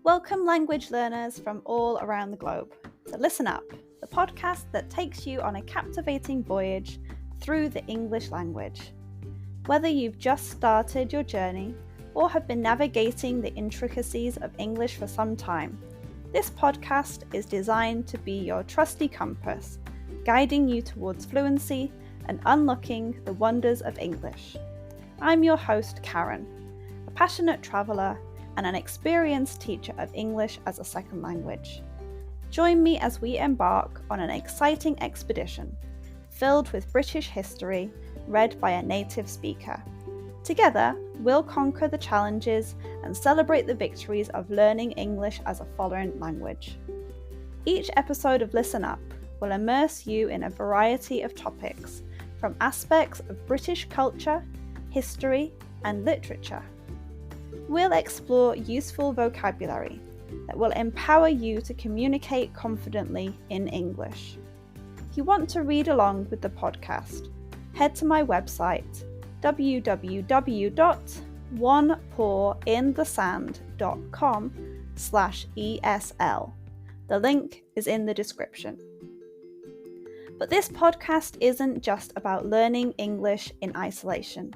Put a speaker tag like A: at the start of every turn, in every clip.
A: Welcome language learners from all around the globe to Listen Up, the podcast that takes you on a captivating voyage through the English language. Whether you've just started your journey or have been navigating the intricacies of English for some time, this podcast is designed to be your trusty compass, guiding you towards fluency and unlocking the wonders of English. I'm your host, Karen, a passionate traveller and an experienced teacher of English as a second language. Join me as we embark on an exciting expedition filled with British history read by a native speaker. Together, we'll conquer the challenges and celebrate the victories of learning English as a foreign language. Each episode of Listen Up will immerse you in a variety of topics, from aspects of British culture, history, and literature. We'll explore useful vocabulary that will empower you to communicate confidently in English. If you want to read along with the podcast, head to my website www.onepawinthesand.com/ESL. The link is in the description. But this podcast isn't just about learning English in isolation.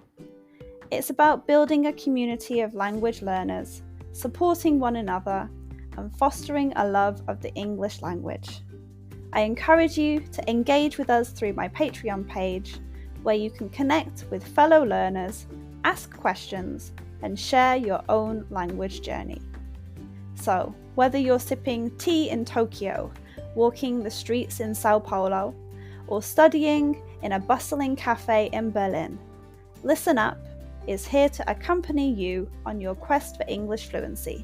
A: It's about building a community of language learners, supporting one another, and fostering a love of the English language. I encourage you to engage with us through my Patreon page, where you can connect with fellow learners, ask questions, and share your own language journey. So, whether you're sipping tea in Tokyo, walking the streets in Sao Paulo, or studying in a bustling cafe in Berlin, Listen Up is here to accompany you on your quest for English fluency.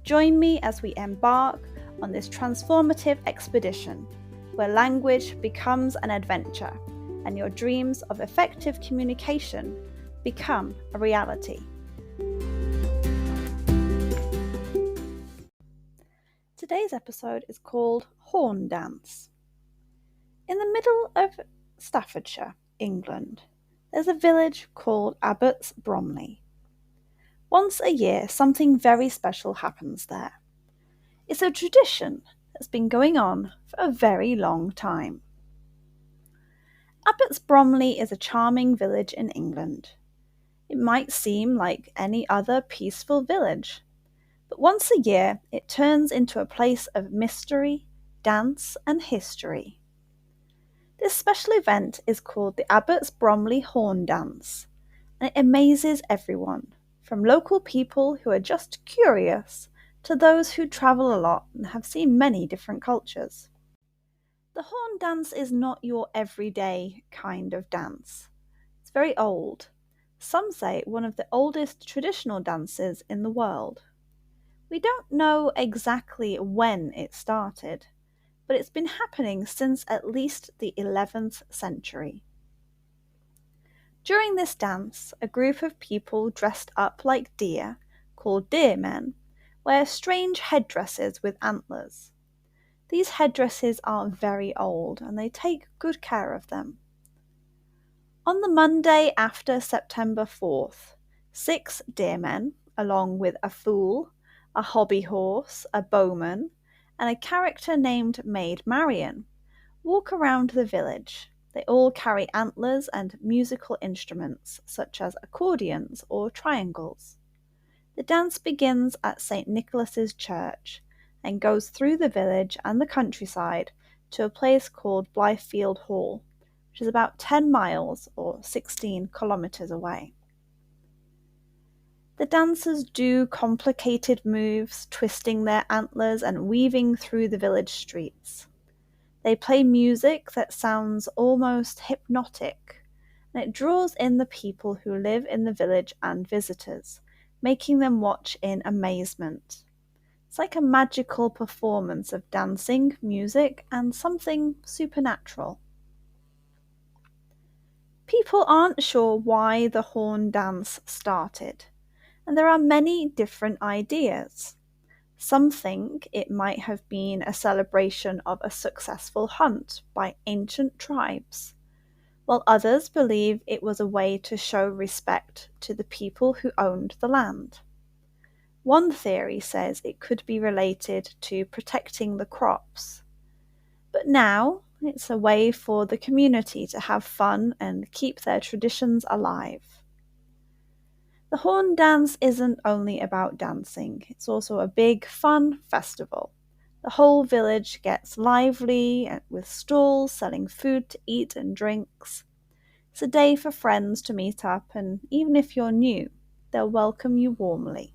A: Join me as we embark on this transformative expedition, where language becomes an adventure and your dreams of effective communication become a reality. Today's episode is called Horn Dance. In the middle of Staffordshire, England, there's a village called Abbots Bromley. Once a year, something very special happens there. It's a tradition that's been going on for a very long time. Abbots Bromley is a charming village in England. It might seem like any other peaceful village, but once a year it turns into a place of mystery, dance, and history. This special event is called the Abbots Bromley Horn Dance, and it amazes everyone, from local people who are just curious to those who travel a lot and have seen many different cultures. The horn dance is not your everyday kind of dance. It's very old. Some say one of the oldest traditional dances in the world. We don't know exactly when it started, but it's been happening since at least the 11th century. During this dance, a group of people dressed up like deer, called deer men, wear strange headdresses with antlers. These headdresses are very old and they take good care of them. On the Monday after September 4th, 6 deer men, along with a fool, a hobby horse, a bowman, and a character named Maid Marian, walk around the village. They all carry antlers and musical instruments such as accordions or triangles. The dance begins at St. Nicholas's Church and goes through the village and the countryside to a place called Blythefield Hall, which is about 10 miles or 16 kilometres away. The dancers do complicated moves, twisting their antlers and weaving through the village streets. They play music that sounds almost hypnotic, and it draws in the people who live in the village and visitors, making them watch in amazement. It's like a magical performance of dancing, music, and something supernatural. People aren't sure why the horn dance started, and there are many different ideas. Some think it might have been a celebration of a successful hunt by ancient tribes, while others believe it was a way to show respect to the people who owned the land. One theory says it could be related to protecting the crops. But now it's a way for the community to have fun and keep their traditions alive. The horn dance isn't only about dancing, it's also a big, fun festival. The whole village gets lively with stalls selling food to eat and drinks. It's a day for friends to meet up, and even if you're new, they'll welcome you warmly.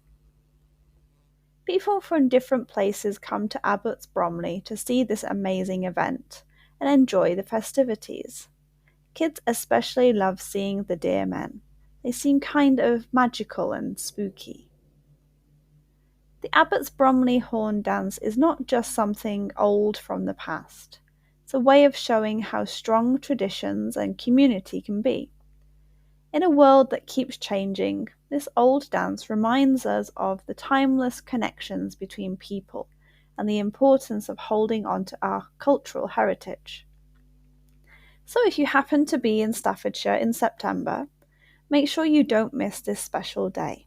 A: People from different places come to Abbots Bromley to see this amazing event and enjoy the festivities. Kids especially love seeing the deer men. They seem kind of magical and spooky. The Abbots Bromley Horn Dance is not just something old from the past. It's a way of showing how strong traditions and community can be. In a world that keeps changing, this old dance reminds us of the timeless connections between people and the importance of holding on to our cultural heritage. So if you happen to be in Staffordshire in September, make sure you don't miss this special day.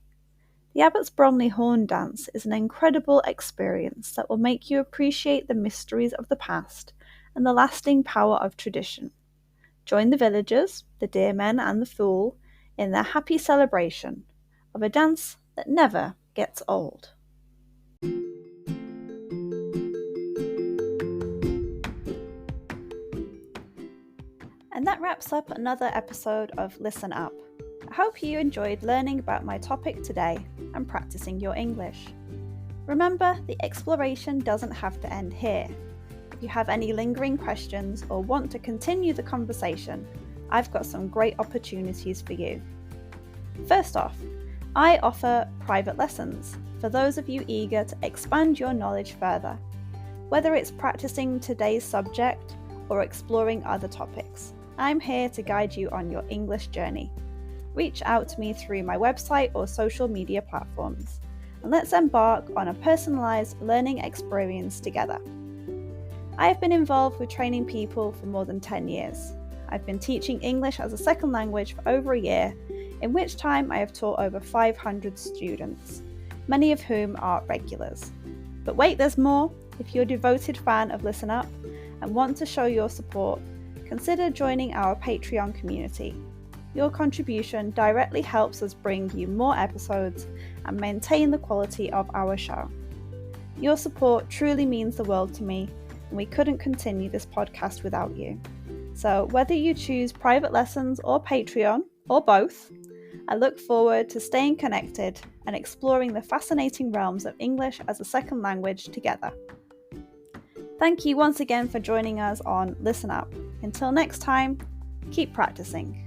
A: The Abbots Bromley Horn Dance is an incredible experience that will make you appreciate the mysteries of the past and the lasting power of tradition. Join the villagers, the deer men and the fool, in their happy celebration of a dance that never gets old. And that wraps up another episode of Listen Up. I hope you enjoyed learning about my topic today and practicing your English. Remember, the exploration doesn't have to end here. If you have any lingering questions or want to continue the conversation, I've got some great opportunities for you. First off, I offer private lessons for those of you eager to expand your knowledge further, whether it's practicing today's subject or exploring other topics. I'm here to guide you on your English journey. Reach out to me through my website or social media platforms, and let's embark on a personalised learning experience together. I have been involved with training people for more than 10 years. I've been teaching English as a second language for over a year, in which time I have taught over 500 students, many of whom are regulars. But wait, there's more! If you're a devoted fan of Listen Up and want to show your support, consider joining our Patreon community. Your contribution directly helps us bring you more episodes and maintain the quality of our show. Your support truly means the world to me, and we couldn't continue this podcast without you. So whether you choose private lessons or Patreon, or both, I look forward to staying connected and exploring the fascinating realms of English as a second language together. Thank you once again for joining us on Listen Up. Until next time, keep practicing.